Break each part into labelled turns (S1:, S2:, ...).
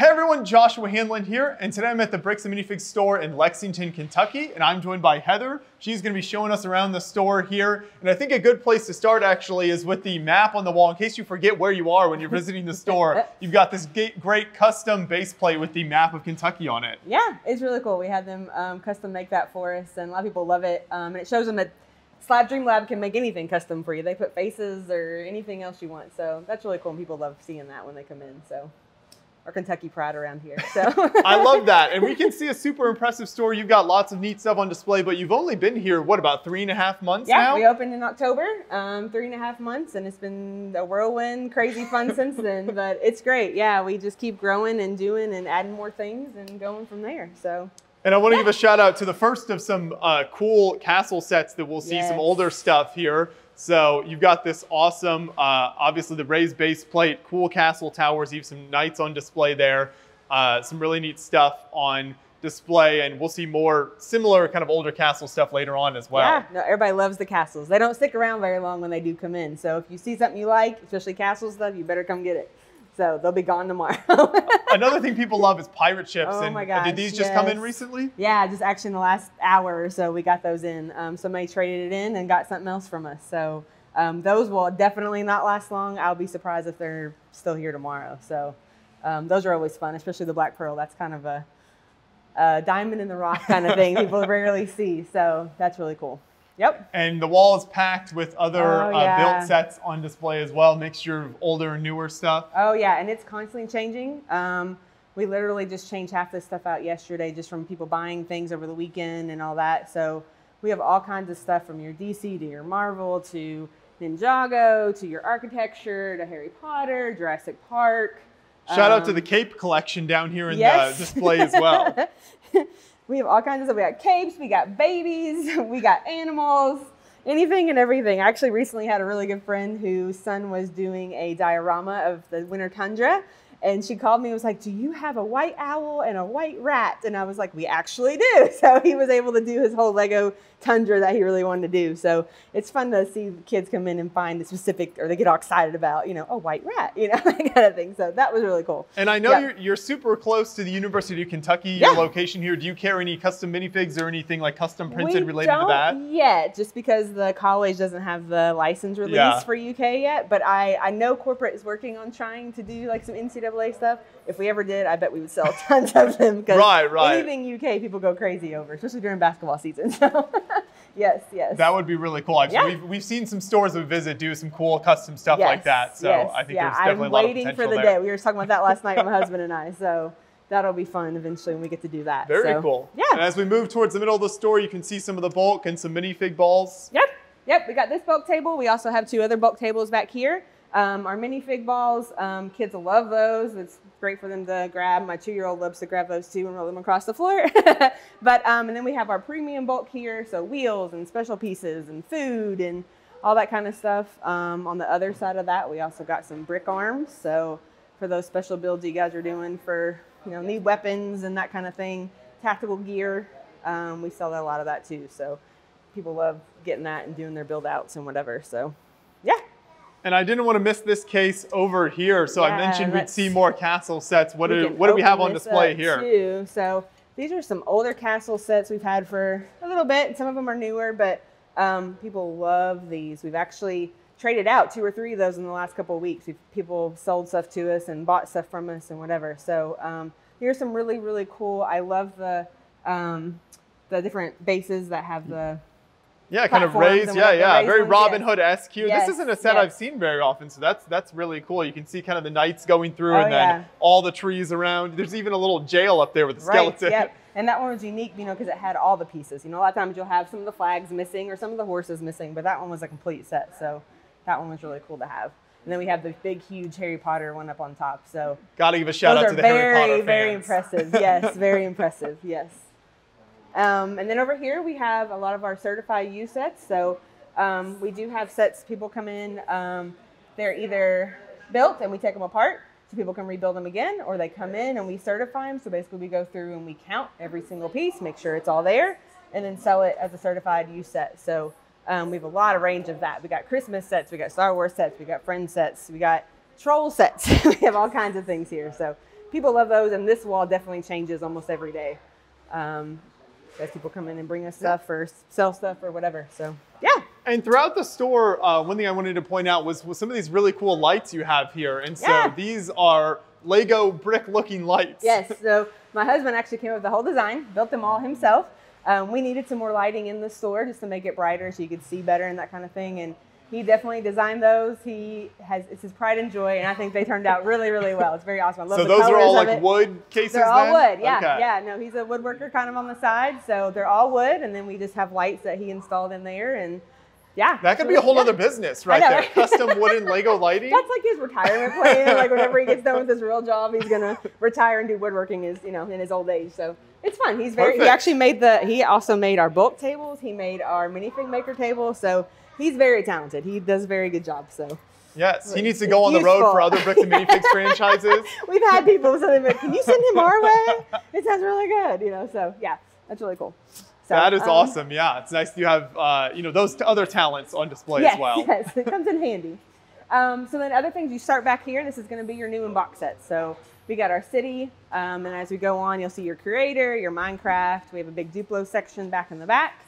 S1: Hey everyone, Joshua Hanlon here, and today I'm at the Bricks and Minifigs store in Lexington, Kentucky, and I'm joined by Heather. She's going to be showing us around the store here, and I think a good place to start actually is with the map on the wall. In case you forget where you are when you're visiting the store, you've got this great custom base plate with the map of Kentucky on it.
S2: Yeah, it's really cool. We had them custom make that for us, and a lot of people love it, and it shows them that Slab Dream Lab can make anything custom for you. They put faces or anything else you want, so that's really cool, and people love seeing that when they come in. So. Our Kentucky pride around here. So
S1: I love that. And we can see a super impressive store. You've got lots of neat stuff on display, but you've only been here, what, about 3.5 months now?
S2: Yeah, we opened in October, 3.5 months, and it's been a whirlwind, crazy fun since then, but it's great. Yeah, we just keep growing and doing and adding more things and going from there, so.
S1: And I want to give a shout out to the first of some cool castle sets that we'll see, some older stuff here. So you've got this awesome, obviously the raised base plate, cool castle towers. You have some knights on display there, some really neat stuff on display, and we'll see more similar kind of older castle stuff later on as well.
S2: Yeah, no, everybody loves the castles. They don't stick around very long when they do come in. So if you see something you like, especially castle stuff, you better come get it. So they'll be gone tomorrow.
S1: Another thing people love is pirate ships.
S2: Oh
S1: and
S2: my gosh,
S1: did these just come in recently?
S2: Yeah, just actually in the last hour or so we got those in. Somebody traded it in and got something else from us. So those will definitely not last long. I'll be surprised if they're still here tomorrow. So those are always fun, especially the Black Pearl. That's kind of a diamond in the rough kind of thing people rarely see. So that's really cool. Yep.
S1: And the wall is packed with other built sets on display as well, mixture of older and newer stuff.
S2: Oh yeah, and it's constantly changing. We literally just changed half this stuff out yesterday just from people buying things over the weekend and all that. So we have all kinds of stuff from your DC to your Marvel to Ninjago to your architecture to Harry Potter, Jurassic Park.
S1: Shout out to the cape collection down here in the display as well.
S2: We have all kinds of stuff. We got capes, we got babies, we got animals, anything and everything. I actually recently had a really good friend whose son was doing a diorama of the winter tundra. And she called me and was like, do you have a white owl and a white rat? And I was like, we actually do. So he was able to do his whole Lego tundra that he really wanted to do. So it's fun to see the kids come in and find the specific, or they get all excited about, you know, a white rat, you know, that kind of thing. So that was really cool.
S1: And I know you're super close to the University of Kentucky, your location here. Do you carry any custom minifigs or anything like custom printed related to that?
S2: Yet, just because the college doesn't have the license release for UK yet. But I know corporate is working on trying to do like some NCAA stuff. If we ever did, I bet we would sell tons of them because anything UK people go crazy over, especially during basketball season. So yes.
S1: That would be really cool. We've seen some stores we visit do some cool custom stuff like that. So I think there's definitely a lot of potential there.
S2: I'm waiting for the day. We were talking about that last night, my husband and I. So that'll be fun eventually when we get to do that.
S1: Very cool.
S2: Yeah.
S1: And as we move towards the middle of the store, you can see some of the bulk and some minifig balls.
S2: Yep. We got this bulk table. We also have 2 other bulk tables back here. Our minifig balls, kids will love those. It's great for them to grab. My 2-year-old loves to grab those too and roll them across the floor. And then we have our premium bulk here, so wheels and special pieces and food and all that kind of stuff. On the other side of that, we also got some brick arms. So for those special builds you guys are doing for, you know, need weapons and that kind of thing, tactical gear, we sell a lot of that too. So people love getting that and doing their build outs and whatever. So yeah.
S1: And I didn't want to miss this case over here. So I mentioned we'd see more castle sets. What do we have on display here?
S2: Too. So these are some older castle sets we've had for a little bit. Some of them are newer, but people love these. We've actually traded out 2 or 3 of those in the last couple of weeks. People sold stuff to us and bought stuff from us and whatever. So here's some really, really cool. I love the different bases that have the
S1: kind of raised, very Robin Hood-esque here.
S2: Yes,
S1: this isn't a set I've seen very often, so that's really cool. You can see kind of the knights going through and then all the trees around. There's even a little jail up there with the skeleton.
S2: Yep. And that one was unique, you know, because it had all the pieces. You know, a lot of times you'll have some of the flags missing or some of the horses missing, but that one was a complete set, so that one was really cool to have. And then we have the big, huge Harry Potter one up on top. So
S1: gotta give a shout out to the Harry Potter fans.
S2: Very impressive. Yes, very impressive. Yes. And then over here we have a lot of our certified U sets. So we do have sets, people come in, they're either built and we take them apart so people can rebuild them again, or they come in and we certify them. So basically we go through and we count every single piece, make sure it's all there, and then sell it as a certified U set. So we have a lot of range of that. We got Christmas sets, we got Star Wars sets, we got Friends sets, we got Troll sets. We have all kinds of things here. So people love those, and this wall definitely changes almost every day. As people come in and bring us stuff or sell stuff or whatever. So yeah.
S1: And throughout the store, one thing I wanted to point out was some of these really cool lights you have here. And so these are Lego brick looking lights.
S2: Yes, so my husband actually came up with the whole design, built them all himself. We needed some more lighting in the store just to make it brighter so you could see better and that kind of thing. And he definitely designed those. It's his pride and joy, and I think they turned out really, really well. It's very awesome. I love the colors of it.
S1: So those are all like wood cases
S2: They're all
S1: then?
S2: wood, yeah.
S1: Okay.
S2: Yeah, no, he's a woodworker kind of on the side, so they're all wood, and then we just have lights that he installed in there, and yeah.
S1: That could be a whole other business right there. Custom wooden Lego lighting.
S2: That's like his retirement plan. Like whenever he gets done with his real job, he's gonna retire and do woodworking in his old age. So it's fun. He actually he also made our bulk tables. He made our minifig maker table. So he's very talented. He does a very good job. So
S1: yes, he needs to go on the road for other Bricks and Minifigs franchises.
S2: We've had people say, "Can you send him our way? It sounds really good." So yeah, that's really cool. So,
S1: that is awesome. Yeah, it's nice you have those other talents on display as well.
S2: Yes, it comes in handy. So then other things, you start back here. This is going to be your new in box set. So we got our city, and as we go on, you'll see your creator, your Minecraft. We have a big Duplo section back in the back.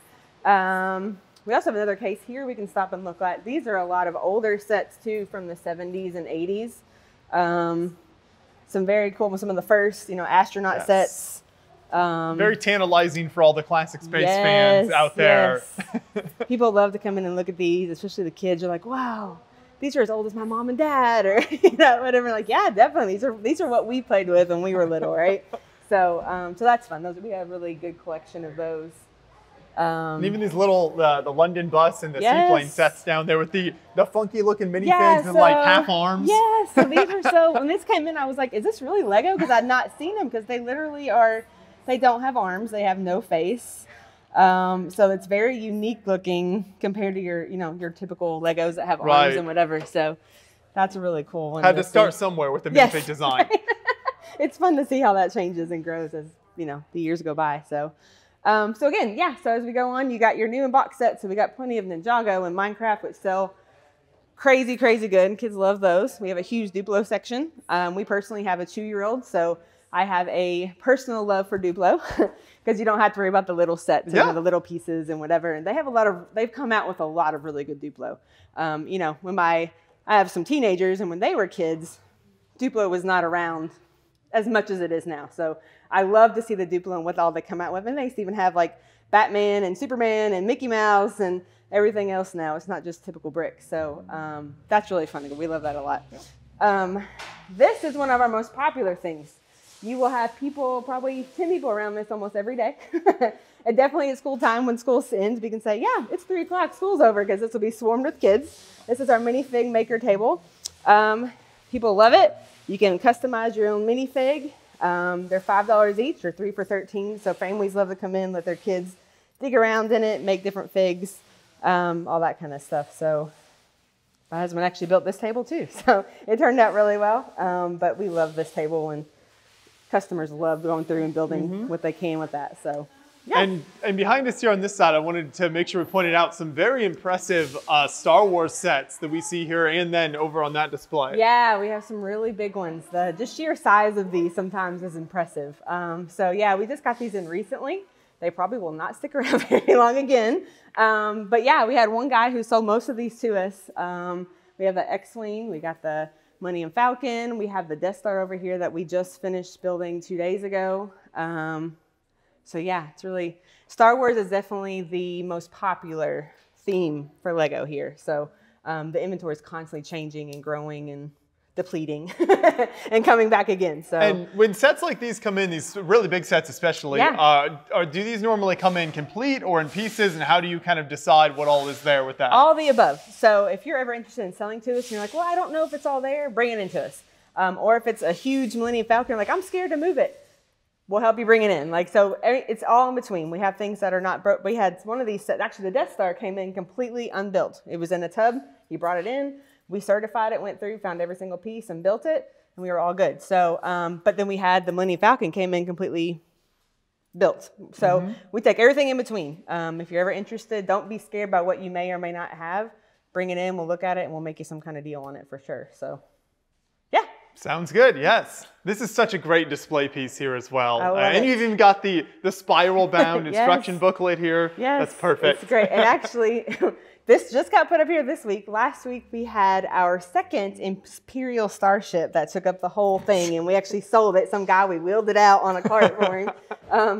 S2: We also have another case here we can stop and look at. These are a lot of older sets too, from the 70s and 80s. Some very cool, some of the first, astronaut sets.
S1: Very tantalizing for all the classic space fans out there.
S2: Yes. People love to come in and look at these, especially the kids are like, wow, these are as old as my mom and dad, or whatever. Like, yeah, definitely. These are what we played with when we were little, right? So that's fun. We have a really good collection of those.
S1: And even these little the London bus and the seaplane sets down there with the funky looking minifigs and like half arms.
S2: Yes, so these are when this came in, I was like, is this really Lego? Because I'd not seen them, because they literally are. They don't have arms. They have no face. So it's very unique looking compared to your typical Legos that have arms and whatever. So that's a really cool one.
S1: Had to start somewhere with the minifig design.
S2: It's fun to see how that changes and grows as the years go by. So again, so as we go on, you got your new in box set. So we got plenty of Ninjago and Minecraft, which sell crazy, crazy good. And kids love those. We have a huge Duplo section. We personally have a 2-year-old, so I have a personal love for Duplo because you don't have to worry about the little sets, the little pieces and whatever. And they've come out with a lot of really good Duplo. I have some teenagers, and when they were kids, Duplo was not around as much as it is now. So I love to see the Duplo and what all they come out with. And they even have like Batman and Superman and Mickey Mouse and everything else now. It's not just typical bricks. So that's really fun. We love that a lot. This is one of our most popular things. You will have probably 10 people around this almost every day. And definitely at school time, when school ends, we can say, yeah, it's 3 o'clock, school's over, because this will be swarmed with kids. This is our minifig maker table. People love it. You can customize your own minifig. They're $5 each, or 3 for $13. So families love to come in, let their kids dig around in it, make different figs, all that kind of stuff. So my husband actually built this table too. So it turned out really well. But we love this table, and customers love going through and building what they can with that. So yeah.
S1: And behind us here on this side, I wanted to make sure we pointed out some very impressive Star Wars sets that we see here and then over on that display.
S2: Yeah, we have some really big ones. The just sheer size of these sometimes is impressive. So yeah, we just got these in recently. They probably will not stick around very long again. But yeah, we had one guy who sold most of these to us. We have the X-Wing, we got the Millennium Falcon. We have the Death Star over here that we just finished building 2 days ago. So yeah, it's really, Star Wars is definitely the most popular theme for Lego here. So the inventory is constantly changing and growing and depleting and coming back again. So
S1: and when sets like these come in, these really big sets especially, do these normally come in complete or in pieces, and how do you kind of decide what all is there with that?
S2: All the above. So if you're ever interested in selling to us and you're like, well, I don't know if it's all there, bring it into us. Or if it's a huge Millennium Falcon, like, I'm scared to move it, we'll help you bring it in. Like, so it's all in between. We have things that are not broke. We had one of these sets, actually the Death Star came in completely unbuilt. It was in a tub, he brought it in, we certified it, went through, found every single piece and built it, and we were all good. So, but then we had the Millennium Falcon came in completely built. So we take everything in between. If you're ever interested, don't be scared by what you may or may not have. Bring it in, we'll look at it, and we'll make you some kind of deal on it for sure. So yeah.
S1: Sounds good, yes. This is such a great display piece here as well.
S2: And
S1: you've even got the spiral bound instruction
S2: yes.
S1: booklet here.
S2: Yes,
S1: that's perfect.
S2: It's great. And actually, this just got put up here this week. Last week we had our second Imperial Starship that took up the whole thing, and we actually sold it. Some guy, we wheeled it out on a cart for him.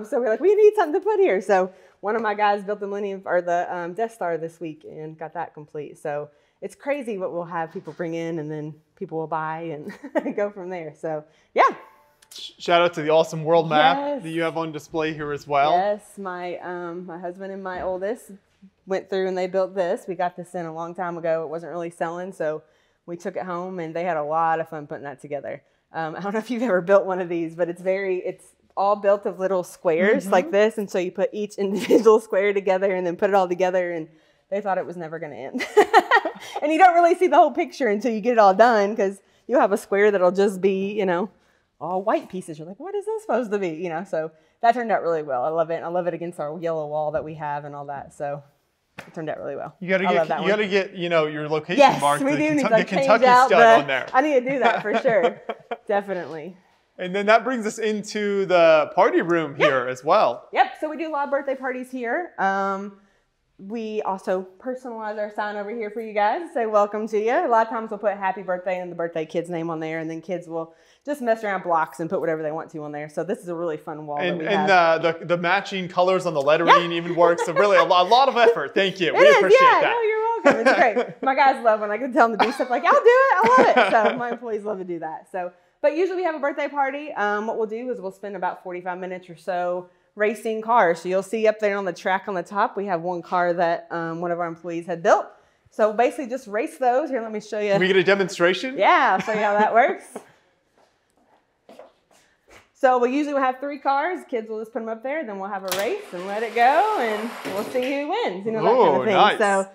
S2: So we're like, we need something to put here. So one of my guys built the Death Star this week and got that complete. So it's crazy what we'll have people bring in, and then people will buy and go from there. So yeah.
S1: Shout out to the awesome world map that you have on display here as well.
S2: Yes, my husband and my oldest went through and they built this. We got this in a long time ago. It wasn't really selling, so we took it home and they had a lot of fun putting that together. I don't know if you've ever built one of these, but it's all built of little squares like this, and so you put each individual square together and then put it all together, and they thought it was never going to end. And you don't really see the whole picture until you get it all done, because you'll have a square that'll just be, all white pieces. You're like, what is this supposed to be? So that turned out really well. I love it. I love it against our yellow wall that we have and all that. So it turned out really well.
S1: You gotta get your location marked.
S2: Yes, we do need to
S1: the Kentucky stud on there.
S2: I need to do that for sure. Definitely.
S1: And then that brings us into the party room here as well.
S2: Yep. So we do a lot of birthday parties here. We also personalize our sign over here for you guys. Say welcome to you. A lot of times we'll put happy birthday and the birthday kid's name on there, and then kids will just mess around blocks and put whatever they want to on there. So this is a really fun wall that we have.
S1: And the matching colors on the lettering even works. So really a lot of effort. Thank you. We appreciate that.
S2: No, you're welcome. It's great. My guys love when I can tell them to do stuff like, I'll do it. I love it. So my employees love to do that. But usually we have a birthday party. What we'll do is we'll spend about 45 minutes or so racing cars. So you'll see up there on the track on the top, we have one car that one of our employees had built. So basically just race those. Here, let me show you.
S1: Can we get a demonstration?
S2: Yeah, I'll show you how that works. So we usually will have 3 cars. Kids will just put them up there, then we'll have a race and let it go, and we'll see who wins. That kind of thing.
S1: Nice.
S2: So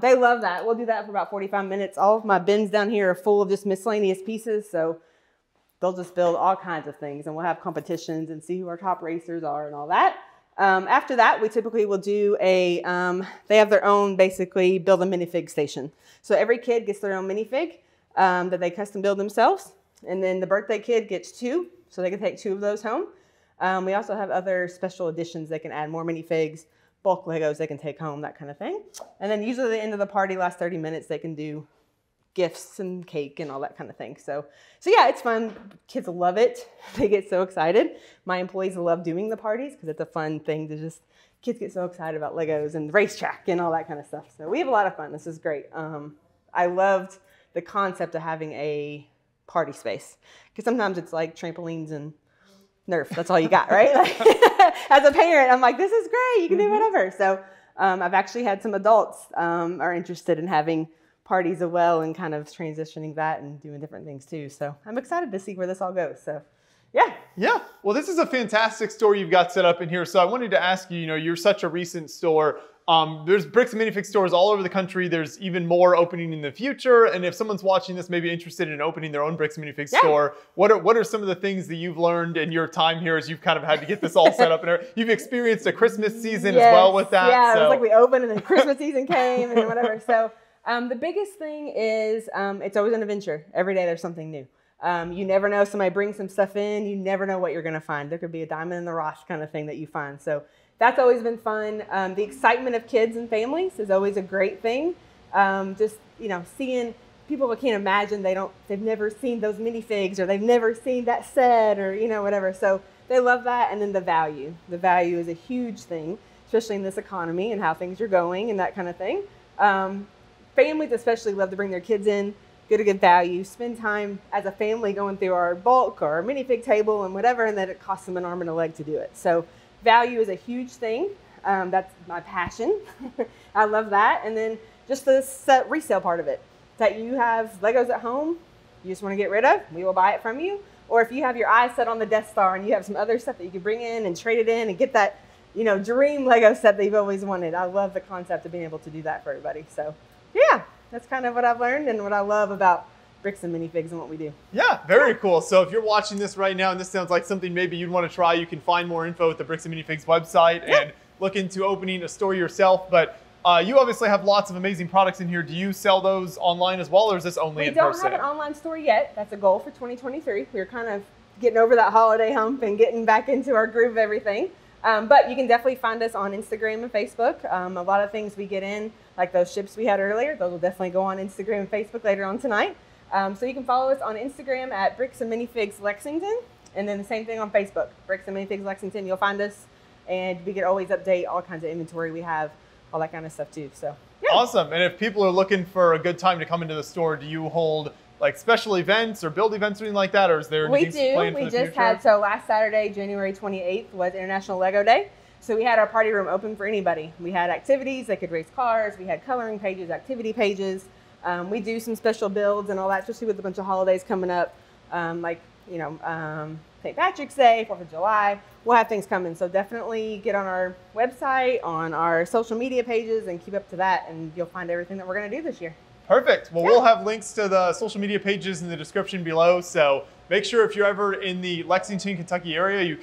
S2: they love that. We'll do that for about 45 minutes. All of my bins down here are full of just miscellaneous pieces. So they'll just build all kinds of things, and we'll have competitions and see who our top racers are and all that. After that, we typically will do they have their own, basically, build a minifig station. So every kid gets their own minifig that they custom build themselves. And then the birthday kid gets 2, so they can take 2 of those home. We also have other special editions. They can add more minifigs, bulk Legos they can take home, that kind of thing. And then usually at the end of the party, last 30 minutes, they can do gifts and cake and all that kind of thing. So yeah, it's fun. Kids love it. They get so excited. My employees love doing the parties because it's a fun thing to just, kids get so excited about Legos and the racetrack and all that kind of stuff. So we have a lot of fun. This is great. I loved the concept of having a party space, because sometimes it's like trampolines and Nerf. That's all you got, right? As a parent, I'm like, this is great. You can do whatever. So I've actually had some adults are interested in having parties as well, and kind of transitioning that and doing different things too. So I'm excited to see where this all goes. So yeah. Yeah.
S1: Well, this is a fantastic store you've got set up in here. So I wanted to ask you, you're such a recent store. There's bricks and minifig stores all over the country. There's even more opening in the future. And if someone's watching this, maybe interested in opening their own bricks and minifig store, what are some of the things that you've learned in your time here as you've kind of had to get this all set up? And you've experienced a Christmas season as well with that.
S2: Yeah, so. It was like we opened and then Christmas season came and whatever. So the biggest thing is it's always an adventure. Every day there's something new. You never know. Somebody brings some stuff in. You never know what you're going to find. There could be a diamond in the rough kind of thing that you find. So that's always been fun. The excitement of kids and families is always a great thing. Just, seeing people that can't imagine, they've never seen those minifigs, or they've never seen that set, or, whatever. So they love that. And then the value. The value is a huge thing, especially in this economy and how things are going and that kind of thing. Families especially love to bring their kids in, get a good value, spend time as a family going through our bulk or our minifig table and whatever, and then it costs them an arm and a leg to do it. So value is a huge thing. That's my passion. I love that. And then just the resale part of it, that you have Legos at home, you just want to get rid of, we will buy it from you. Or if you have your eyes set on the Death Star and you have some other stuff that you can bring in and trade it in and get that, dream Lego set that you've always wanted. I love the concept of being able to do that for everybody. So yeah, that's kind of what I've learned and what I love about bricks and minifigs and what we do.
S1: Yeah, very cool. So if you're watching this right now and this sounds like something maybe you'd want to try, you can find more info at the Bricks and Minifigs website and look into opening a store yourself. But You obviously have lots of amazing products in here. Do you sell those online as well, or is this only in person?
S2: We don't have an online store yet. That's a goal for 2023. We're kind of getting over that holiday hump and getting back into our groove of everything. But you can definitely find us on Instagram and Facebook. A lot of things we get in, like those ships we had earlier, those will definitely go on Instagram and Facebook later on tonight. So you can follow us on Instagram at Bricks and Minifigs Lexington, and then the same thing on Facebook, Bricks and Minifigs Lexington. You'll find us, and we can always update all kinds of inventory we have, all that kind of stuff too. So yeah.
S1: Awesome. And if people are looking for a good time to come into the store, do you hold like special events or build events or anything like that, or is there anything planned for the future?
S2: We just had, so last Saturday, January 28th, was International Lego Day. So we had our party room open for anybody. We had activities, they could race cars, we had coloring pages, activity pages. We do some special builds and all that, especially with a bunch of holidays coming up, like, you know, St. Patrick's Day, 4th of July. We'll have things coming. So definitely get on our website, on our social media pages, and keep up to that, and you'll find everything that we're going to do this year.
S1: Perfect. Well, we'll have links to the social media pages in the description below. So make sure if you're ever in the Lexington, Kentucky area, you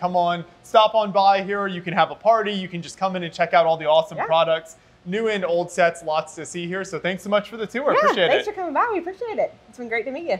S1: stop on by here. You can have a party. You can just come in and check out all the awesome products. New and old sets, lots to see here. So thanks so much for the tour. Appreciate it.
S2: Thanks for coming by. We appreciate it. It's been great to meet you.